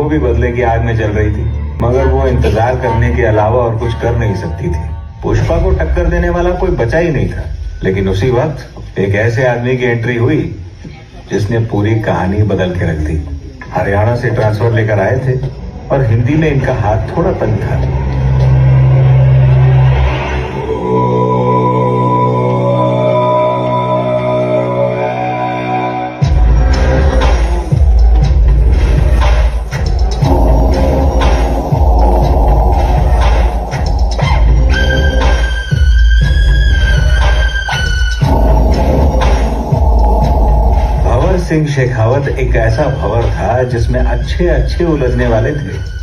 भी बदले की आग में जल रही थी, मगर वो इंतजार करने के अलावा और कुछ कर नहीं सकती थी। पुष्पा को टक्कर देने वाला कोई बचा ही नहीं था। लेकिन उसी वक्त एक ऐसे आदमी की एंट्री हुई जिसने पूरी कहानी बदल के रख दी। हरियाणा से ट्रांसफर लेकर आए थे और हिंदी में इनका हाथ थोड़ा तंग था। सिंह शेखावत एक ऐसा भंवर था जिसमें अच्छे अच्छे उलझने वाले थे।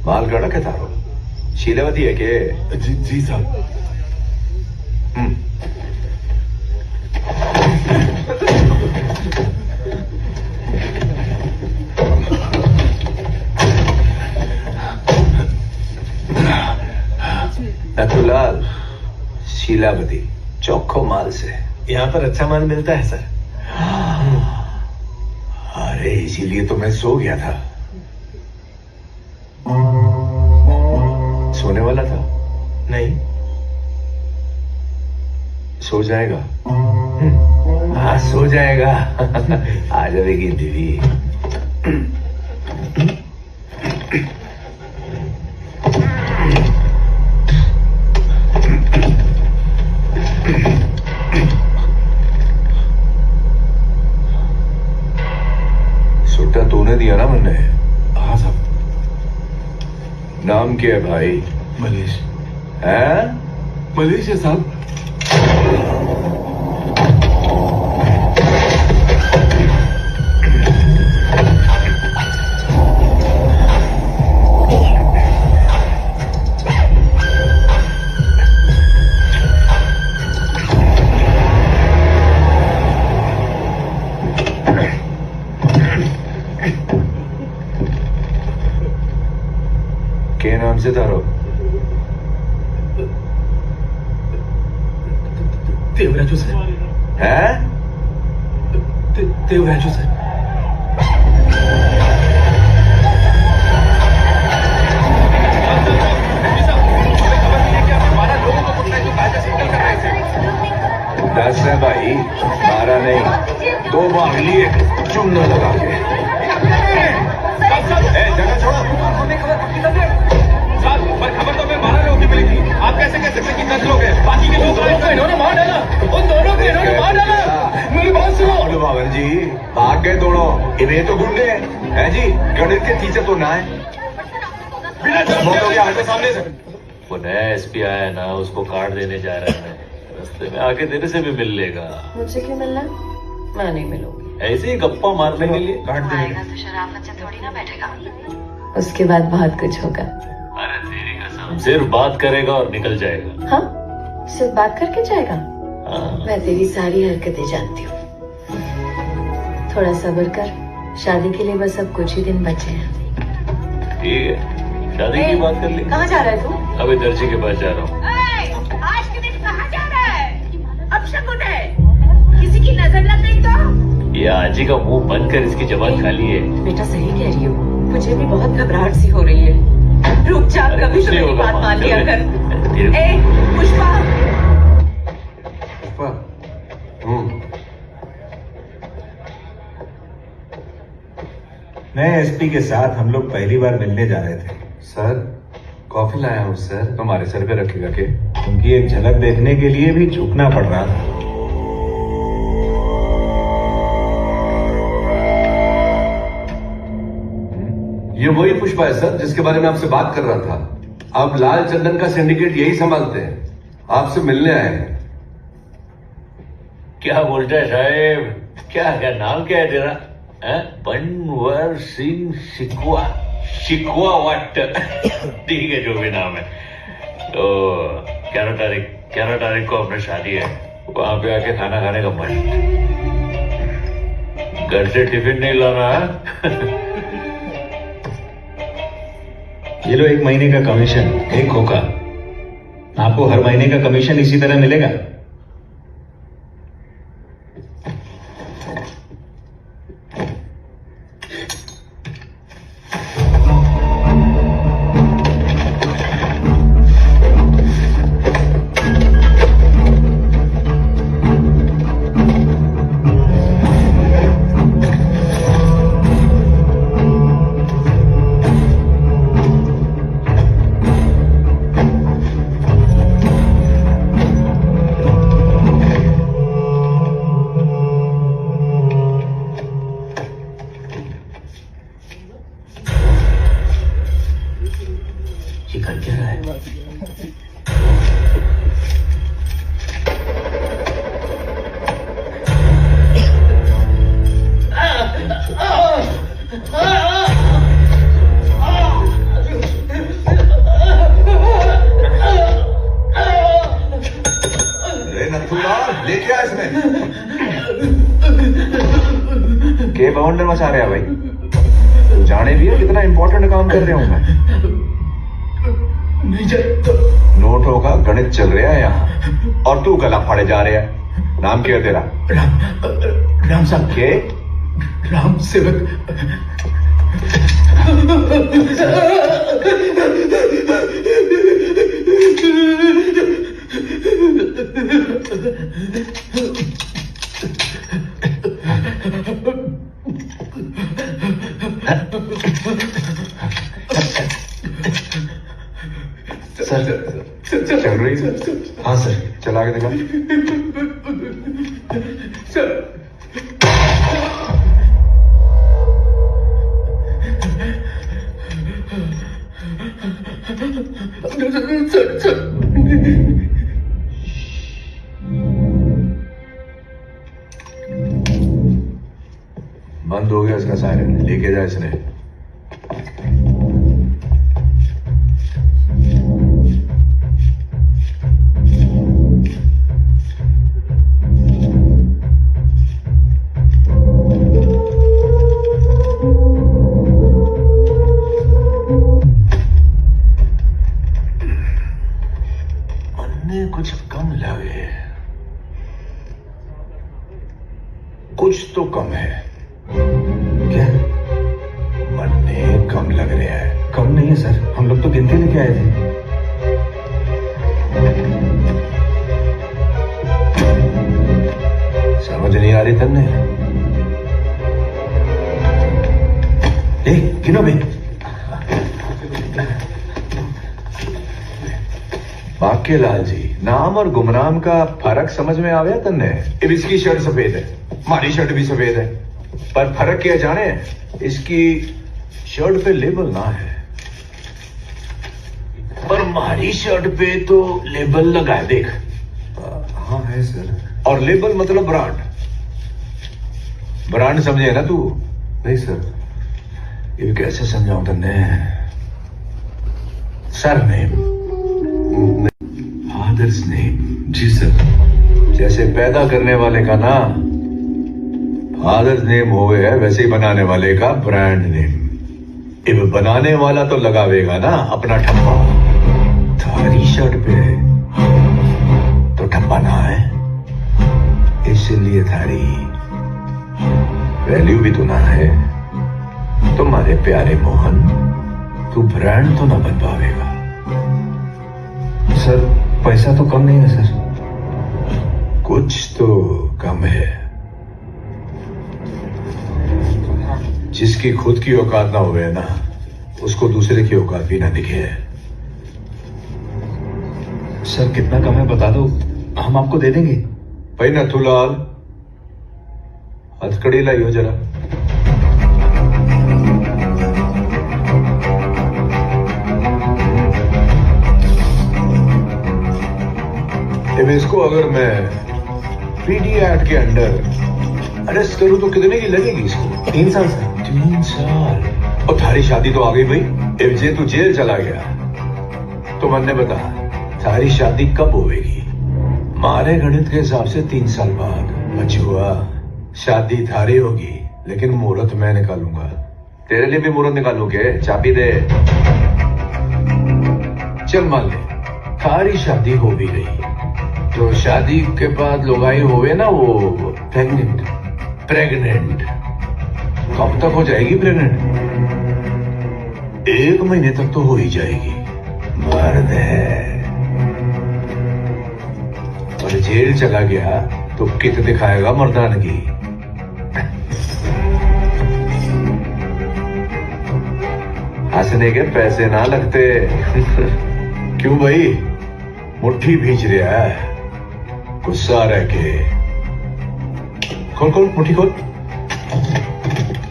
माल गड़ा के थारो शीलावती है के? जी साहब। नथुलाल, शीलावती चौखो माल से। यहाँ पर अच्छा माल मिलता है सर। अरे इसीलिए तो मैं सो गया था। सोने वाला था? नहीं। सो जाएगा? हाँ सो जाएगा। आ जाएगी देवी। सुट्टा तूने दिया ना मैंने? हाँ साहब। नाम क्या है भाई? मलेश। है? मलेश है साहब। के नाम से तारो? देवराजू सर। है? देवराजू सर। दस है भाई, 12 नहीं। 2 भाग लिए चुनना लगा के। जगह छोड़ो। खबर तो मैं 12 लोगों की मिली थी। आप कैसे कह सकते कि 10 लोग हैं? बाकी के लोग को इन्होंने मार डाला। उन दोनों को इन्होंने मार डाला। मेरी बात सुनो। भवन जी, भाग गए दोनों। इन्हें तो गुंडे हैं जी। गणित के टीचर तो ना है। सामने से वो नया एसपी आया ना, उसको कार्ड देने जा रहा है। रास्ते में आके तेरे से भी मिल लेगा। मुझसे क्यों मिलना? मैं नहीं मिलूंगी। ऐसे ही गप्पा मारने के लिए कार्ड देने। आएगा तो शराफत से थोड़ी ना बैठेगा। उसके बाद बहुत कुछ होगा। अरे तेरी कसम, सिर्फ बात करेगा और निकल जाएगा। हाँ, सिर्फ बात करके जाएगा? हाँ। मैं तेरी सारी हरकतें जानती हूँ। थोड़ा सब्र कर, शादी के लिए बस अब कुछ ही दिन बचे हैं। ठीक है, शादी की बात कर ली। कहाँ जा रहा है तू? अभी दर्जी के पास जा रहा हूँ। आज के दिन कहाँ जा रहा है? अब शकुन है, किसी की नजर लग गई तो? ये आजी का मुंह बंद कर, इसकी जबान खाली है। बेटा सही कह रही हो, मुझे भी बहुत घबराहट सी हो रही है। रुक जा, कभी तो मेरी बात मान लिया कर। ए, पुष्पा। नए एसपी के साथ हम लोग पहली बार मिलने जा रहे थे। सर, कॉफी लाया हूँ सर। तुम्हारे सर पे रखेगा के? उनकी एक झलक देखने के लिए भी झुकना पड़ रहा था। ये वही पुष्पा है सर जिसके बारे में आपसे बात कर रहा था। अब लाल चंदन का सिंडिकेट यही संभालते हैं, आपसे मिलने आए हैं। क्या बोलता है साहेब? क्या क्या नाम क्या है तेरा? बनवर सिंह शिकवा, शिकवा वट। ठीक है, जो भी नाम है। तो 11 तारीख को अपनी शादी है, वहां पे आके खाना खाने का मन। घर से टिफिन नहीं लाना है? ये लो 1 महीने का कमीशन, 1 खोखा। आपको हर महीने का कमीशन इसी तरह मिलेगा। ये कर क्या रहा है? अरे नथुलाल, लेके आया इसने। के बाउंडर मचा रहे हैं भाई? जाने भी है कितना इंपॉर्टेंट काम कर रहा हूं मैं। नहीं जानता। नोटों का गणित चल रहा है यहाँ और तू गला फाड़े जा रहा है। नाम क्या है तेरा? राम साहब के? राम सेवक। सर चल रही है? हाँ सर, चला के देखा। बंद हो गया इसका सायरन, लेके जा इसने। कुछ कम लगे, कुछ तो कम है। क्या? मन्ने कम लग रहा है। कम नहीं है सर, हम लोग तो गिनती लेके आए थे। समझ नहीं आ रही तन्ने? गिनो भाई। बाके लाल जी, नाम और गुमनाम का फर्क समझ में आ गया तन्ने? इसकी शर्ट सफेद है, हमारी शर्ट भी सफेद है, पर फर्क क्या जाने? इसकी शर्ट पे लेबल ना है, पर हमारी शर्ट पे तो लेबल लगा है, देख। हाँ है सर। और लेबल मतलब ब्रांड। ब्रांड समझे ना तू? नहीं सर। ये कैसे समझाऊं तन्ने? Surname, father's name. जी सर। जैसे पैदा करने वाले का ना फादर्स नेम हो गया, वैसे ही बनाने वाले का ब्रांड नेम। अब बनाने वाला तो लगावेगा ना अपना ठप्पा। थारी शर्ट पे तो ठप्पा ना है, इसलिए थारी वैल्यू भी तो ना है। तुम्हारे प्यारे मोहन, तू ब्रांड तो ना बन पावेगा। सर पैसा तो कम नहीं है सर। कुछ तो कम है। जिसकी खुद की औकात ना हुए ना, उसको दूसरे की औकात भी ना दिखे। सर कितना कम है बता दो, हम आपको दे देंगे। भाई नथुलाल, हथकड़ी लाइयो जरा। अब इसको अगर मैं पीडी एक्ट के अंडर अरेस्ट करूं तो कितने की लगेगी इसको? 3 साल से। 3 साल। और थारी शादी तो आ गई भाई। अब जे तू जेल चला गया तो मन्ने बता थारी शादी कब होगी? मारे गणित के हिसाब से 3 साल बाद। बचुआ, शादी थारी होगी लेकिन मुहूर्त मैं निकालूंगा। तेरे लिए भी मुहूर्त निकालूंगे। चाबी दे। चल मान ले थारी शादी हो भी गई तो शादी के बाद लोगाई होवे ना वो प्रेग्नेंट कब तक हो जाएगी प्रेग्नेंट? 1 महीने तक तो हो ही जाएगी। मर्द है। और जेल चला गया तो कित दिखाएगा मर्दानगी। हंसने के पैसे ना लगते। क्यों भाई मुट्ठी भींच रहा है? गुस्सा रह के खोल खोल मुट्ठी खोल।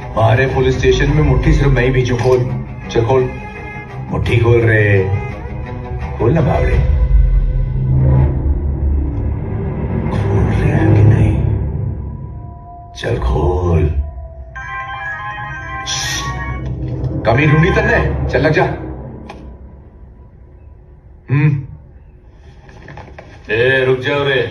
हमारे पुलिस स्टेशन में मुट्ठी सिर्फ मैं ही भींचू। खोल चल खोल। मुट्ठी खोल रहे। खोल ना बावड़े। खोल रहे हैं कि नहीं? चल खोल। कमी ढूंढी तन्ने। चल लग जा। रुक जाओ रे।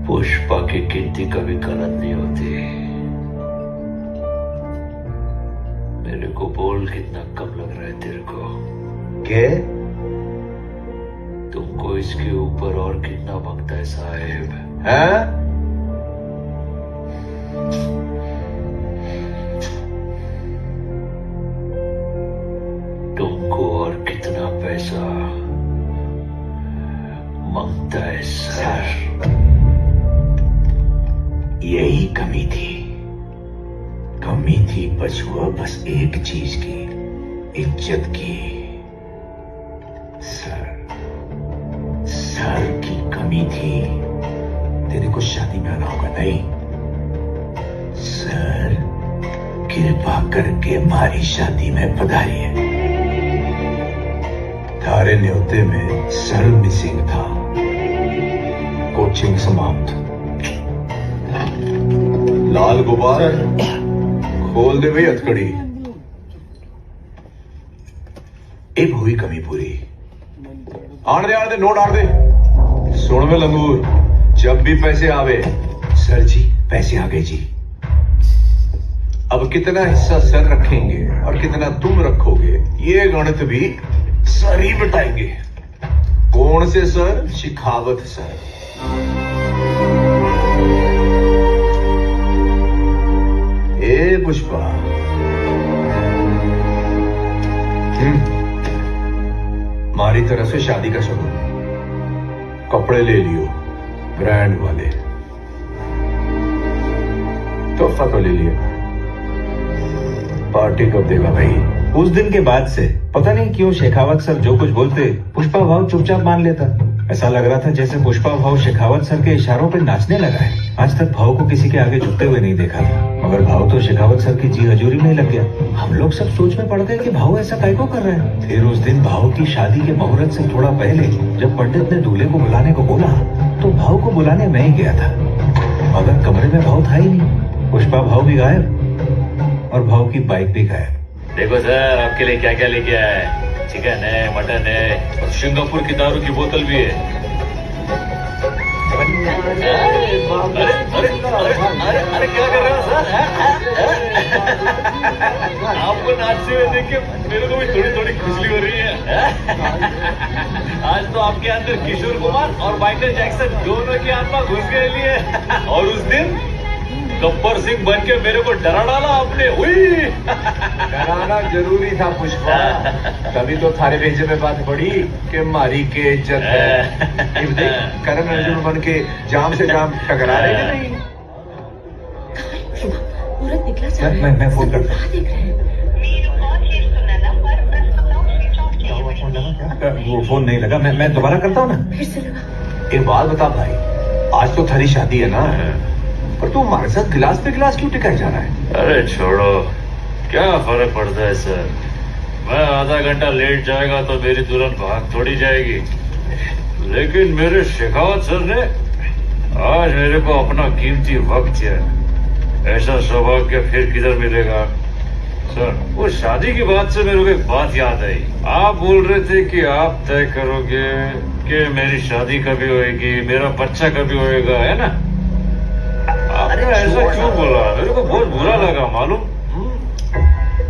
पुष्पा की गिनती कभी गलत नहीं होती। मेरे को बोल कितना कम लग रहा है तेरे को? के तुमको इसके ऊपर और कितना मांगता है साहेब? हैं? तुमको और कितना पैसा मांगता है सर? यही कमी थी। कमी थी बचुआ बस एक चीज की, इज्जत की। सर की कमी थी। तेरे को शादी में आना होगा। नहीं सर, कृपा करके हमारी शादी में पधारिए। थारे न्योते में सर मिसिंग था। कोचिंग समाप्त। लाल गुब्बार खोल दे भाई हथकड़ी। एक हुई कमी पूरी। आड़ दे नोट आड़ दे। सुन में लंगूर, जब भी पैसे आवे सर जी पैसे आ गए जी। अब कितना हिस्सा सर रखेंगे और कितना तुम रखोगे ये गणित भी सर ही बताएंगे। कौन से सर? शिखावत सर। ए पुष्पा, हमारी तरफ से शादी का शुरू। कपड़े ले लियो ब्रांड वाले। तोहफा तो ले लिया। पार्टी कब देगा भाई? उस दिन के बाद से पता नहीं क्यों शेखावत सर जो कुछ बोलते पुष्पा भाव चुपचाप मान लेता। ऐसा लग रहा था जैसे पुष्पा भाव शेखावत सर के इशारों पे नाचने लगा है। आज तक भाव को किसी के आगे झुकते हुए नहीं देखा था, मगर भाव तो शेखावत सर की जी हजूरी में लग गया। हम लोग सब सोच में पड़ गए कि भाव ऐसा काहे को कर रहा है। फिर उस दिन भाव की शादी के मुहूर्त से थोड़ा पहले जब पंडित ने दूल्हे को बुलाने को बोला तो भाव को बुलाने मैं ही गया था, मगर कमरे में भाव था ही नहीं। पुष्पा भाव भी गायब और भाव की बाइक भी गायब। देखो सर, आपके लिए क्या क्या लेके आया है। चिकन है, मटन है और सिंगापुर की दारू की बोतल भी है। अरे क्या कर रहे हो सर? आपको नाचते हुए देख के मेरे को भी थोड़ी थोड़ी खुजली हो रही है। आज तो आपके अंदर किशोर कुमार और माइकल जैक्सन दोनों की आत्मा घुस गई है। और उस दिन गब्बर सिंह बन के मेरे को डरा डाला आपने। हुई डराना जरूरी था पुष्पा, तभी तो थारे भेजे में बात पड़ी कि मारी के इज्जत है। करण अर्जुन बन के जाम से जाम टकरा रहे हैं। नहीं मुहूर्त निकला जा रहा है। मैं फोन करता हूँ। देख रहे हैं। वो फोन नहीं लगा। मैं दोबारा करता हूँ ना। फिर से लगा। एक बात बता भाई, आज तो थारी शादी है ना, पर तू हमारे साथ गिलास पे गिलास क्यों टिकाए जा रहा है? अरे छोड़ो, क्या फर्क पड़ता है सर। मैं आधा घंटा लेट जाएगा तो मेरी दुल्हन भाग थोड़ी जाएगी। लेकिन मेरे शेखावत सर ने आज मेरे को अपना कीमती वक्त दिया है। ऐसा सौभाग्य फिर किधर मिलेगा। सर, वो शादी की बात से मेरे को एक बात याद आई। आप बोल रहे थे कि आप तय करोगे कि मेरी शादी कभी होएगी, मेरा बच्चा कभी होएगा, है ना? आपने ऐसा क्यों बोला? मेरे को बहुत बुरा लगा मालूम।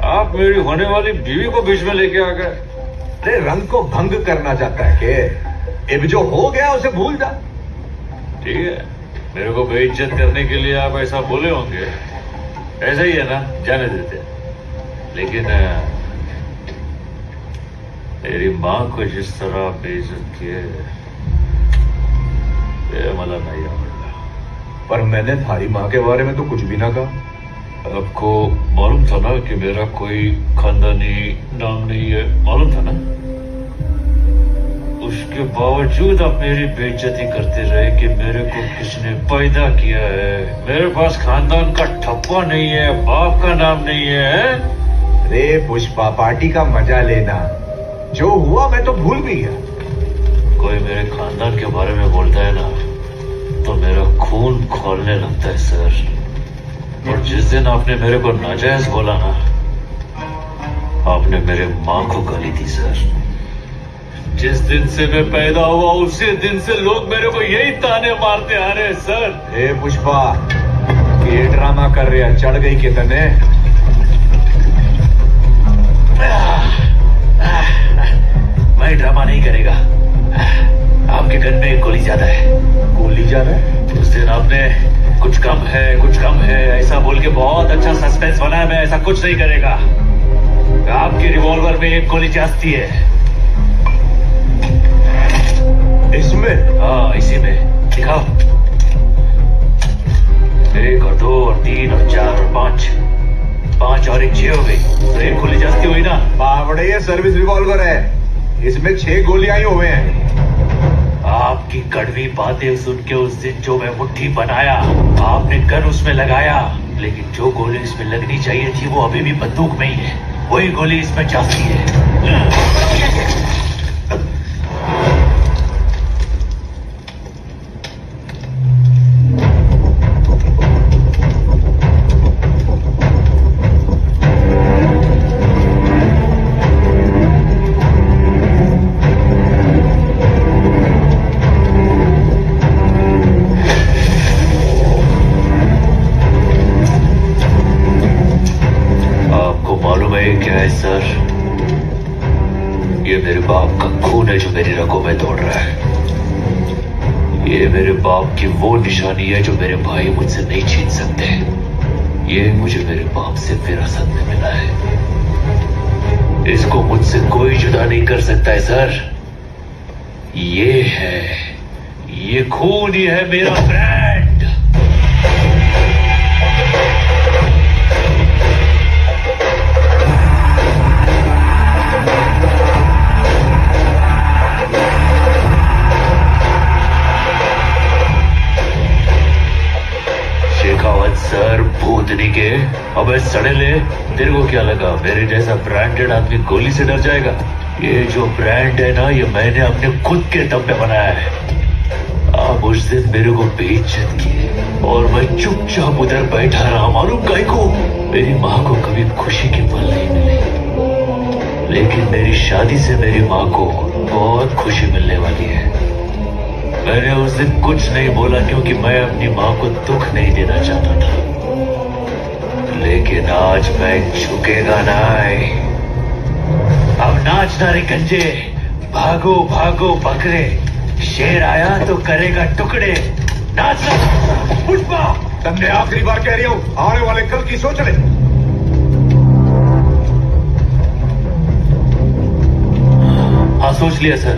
आप मेरी होने वाली बीवी को बीच में लेके आ गए। अरे रंग को भंग करना चाहता है कि अब जो हो गया उसे भूल जा। ठीक है, मेरे को बेइज्जत करने के लिए आप ऐसा बोले होंगे। ऐसा ही है ना, जाने देते। लेकिन मेरी माँ को जिस तरह बेइज्जत किए ये मला नहीं आवड़ता। पर मैंने थारी माँ के बारे में तो कुछ भी ना कहा। आपको मालूम था ना कि मेरा कोई खानदानी नाम नहीं है, मालूम था ना? उसके बावजूद आप मेरी बेइज्जती करते रहे कि मेरे को किसने पैदा किया है। मेरे पास खानदान का ठप्पा नहीं है, बाप का नाम नहीं है। रे पुष्पा, पार्टी का मजा लेना। जो हुआ मैं तो भूल भी गया। कोई मेरे खानदान के बारे में बोलता है ना तो मेरा खून खौलने लगता है सर। और जिस दिन आपने मेरे को नाजायज बोला ना, आपने मेरे माँ को गाली दी सर। जिस दिन से मैं पैदा हुआ उसी दिन से लोग मेरे को यही ताने मारते आ रहे हैं सर। ए पुष्पा, ये ड्रामा कर रहे हैं, चढ़ गई के तने। मैं ड्रामा नहीं करेगा। आपके गन में एक गोली ज्यादा है। गोली ज्यादा है? उस दिन आपने कुछ कम है ऐसा बोल के बहुत अच्छा सस्पेंस बनाया। मैं ऐसा कुछ नहीं करेगा। आपके रिवॉल्वर में एक गोली जाती है। इसमें? हाँ, इसी में। दिखाओ। 1 और 2 और 3 और 4 और 5 और 1 6 हो गई। तो एक गोली जाती हुई ना? बावड़े, ये सर्विस रिवॉल्वर है। इसमें 6 गोलियां ही हुए हैं। आपकी कड़वी बातें सुन के उस दिन जो मैं मुट्ठी बनाया, आपने गन उसमें लगाया, लेकिन जो गोली इसमें लगनी चाहिए थी वो अभी भी बंदूक में ही है। वही गोली इसमें जाती है। क्या है सर? ये मेरे बाप का खून है जो मेरी रगों में दौड़ रहा है। ये मेरे बाप की वो निशानी है जो मेरे भाई मुझसे नहीं छीन सकते। ये मुझे मेरे बाप से विरासत में मिला है। इसको मुझसे कोई जुदा नहीं कर सकता है सर। ये खून ही है मेरा ब्रांड। सर भूतनी के, अबे सड़ेले, तेरे को क्या लगा मेरे जैसा ब्रांडेड आदमी गोली से डर जाएगा? ये जो ब्रांड है ना, ये मैंने अपने खुद के दम पे बनाया है। आप उस दिन मेरे को बेइज्जत किए और मैं चुपचाप उधर बैठा रहा। मालूम काहे को? मेरी माँ को कभी खुशी की पल नहीं मिली, लेकिन मेरी शादी से मेरी माँ को बहुत खुशी मिलने वाली है। मैंने उस दिन कुछ नहीं बोला क्योंकि मैं अपनी माँ को दुख नहीं देना चाहता था, लेकिन आज मैं झुकेगा नहीं। अब नाचना रे गंजे, भागो भागो बकरे, शेर आया तो करेगा टुकड़े। नाचना। पुष्पा, तुमने आखिरी बार कह रही हूं, आने वाले कल की सोच ले। हाँ, सोच लिया सर।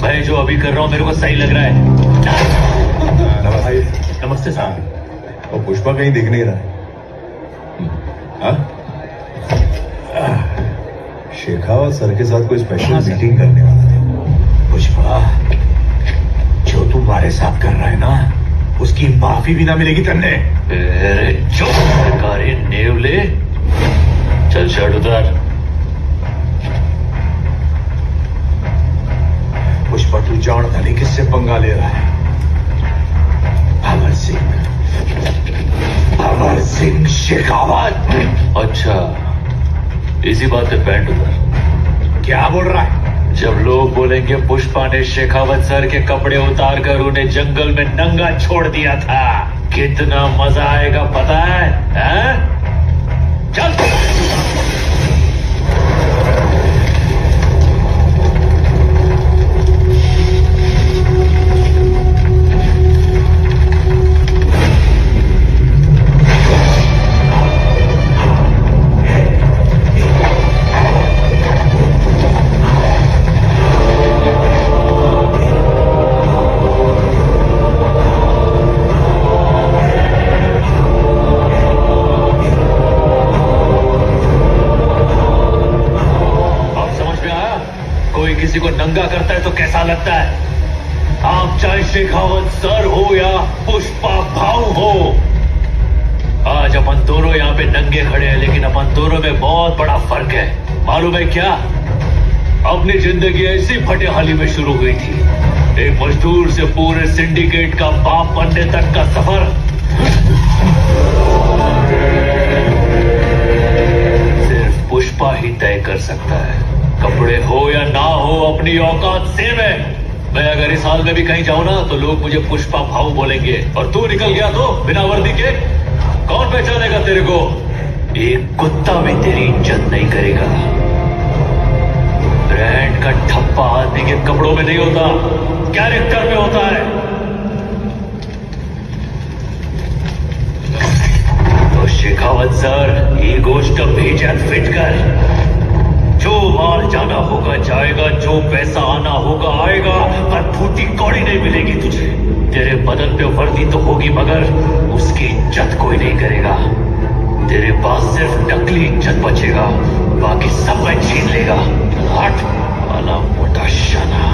मैं जो अभी कर रहा हूँ मेरे को सही लग रहा है। नमस्ते साहब। और पुष्पा कहीं दिख नहीं रहा है। शेखावत सर के साथ कोई स्पेशल मीटिंग करने वाला था। पुष्पा, जो तुम्हारे साथ कर रहा है ना, उसकी माफी भी ना मिलेगी तन्ने। जो सरकारी नेवले, चल शर्ट उतार। पंगा ले रहा है? अमर सिंह शेखावत। अच्छा, इसी बात पे पैंट उतर। क्या बोल रहा है? जब लोग बोलेंगे पुष्पा ने शेखावत सर के कपड़े उतार कर उन्हें जंगल में नंगा छोड़ दिया था, कितना मजा आएगा पता है? चल। किसी को नंगा करता है तो कैसा लगता है? आप चाहे शेखावत सर हो या पुष्पा भाऊ हो, आज अपन दोनों यहाँ पे नंगे खड़े हैं, लेकिन अपन दोनों में बहुत बड़ा फर्क है। मालूम है क्या? अपनी जिंदगी ऐसी फटेहाली में शुरू हुई थी, एक मजदूर से पूरे सिंडिकेट का बाप बनने तक का सफर सिर्फ पुष्पा ही तय कर सकता है। कपड़े हो या ना हो, अपनी औकात सेम है। मैं अगर इस हाल में भी कहीं जाऊं ना तो लोग मुझे पुष्पा भाऊ बोलेंगे, और तू निकल गया तो बिना वर्दी के कौन पहचानेगा तेरे को? एक कुत्ता भी तेरी इज्जत नहीं करेगा। ब्रांड का ठप्पा आदमी के कपड़ों में नहीं होता, कैरेक्टर में होता है। तो शेखावत सर, ये गोश्त भेजत फिट कर। जो माल जाना होगा जाएगा, जो पैसा आना होगा आएगा, पर फूटी कौड़ी नहीं मिलेगी तुझे। तेरे बदन पे वर्दी तो होगी, मगर उसकी इज्जत कोई नहीं करेगा। तेरे पास सिर्फ नकली इज्जत बचेगा, बाकी सब मैं छीन लेगा। हट वाला मोटा शाना।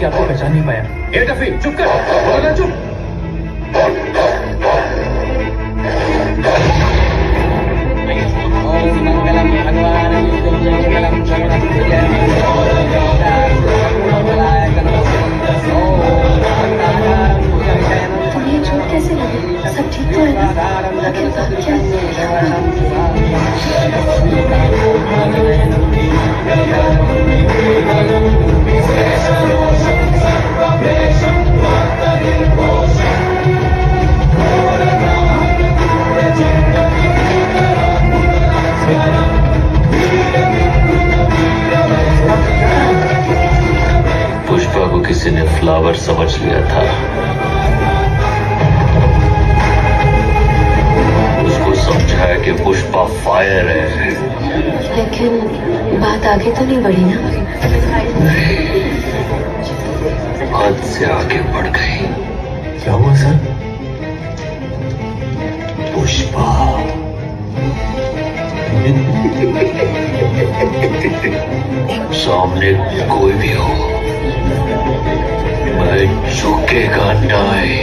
आपको पहचान नहीं पाया। ए टफी, चुप कर, बोलना चुप। मंगलम भगवान मंगलम तुम्हें चोट कैसे लगी? सब ठीक तो है ना? आखिर बात क्या पुष्पा को किसी ने फ्लावर समझ लिया था। उसको समझाया कि पुष्पा फायर है, लेकिन बात आगे तो नहीं बढ़ी ना? हद से आगे बढ़ गई। क्या हुआ सर? पुष्पा सामने कोई भी हो, मैं झुकेगा नहीं।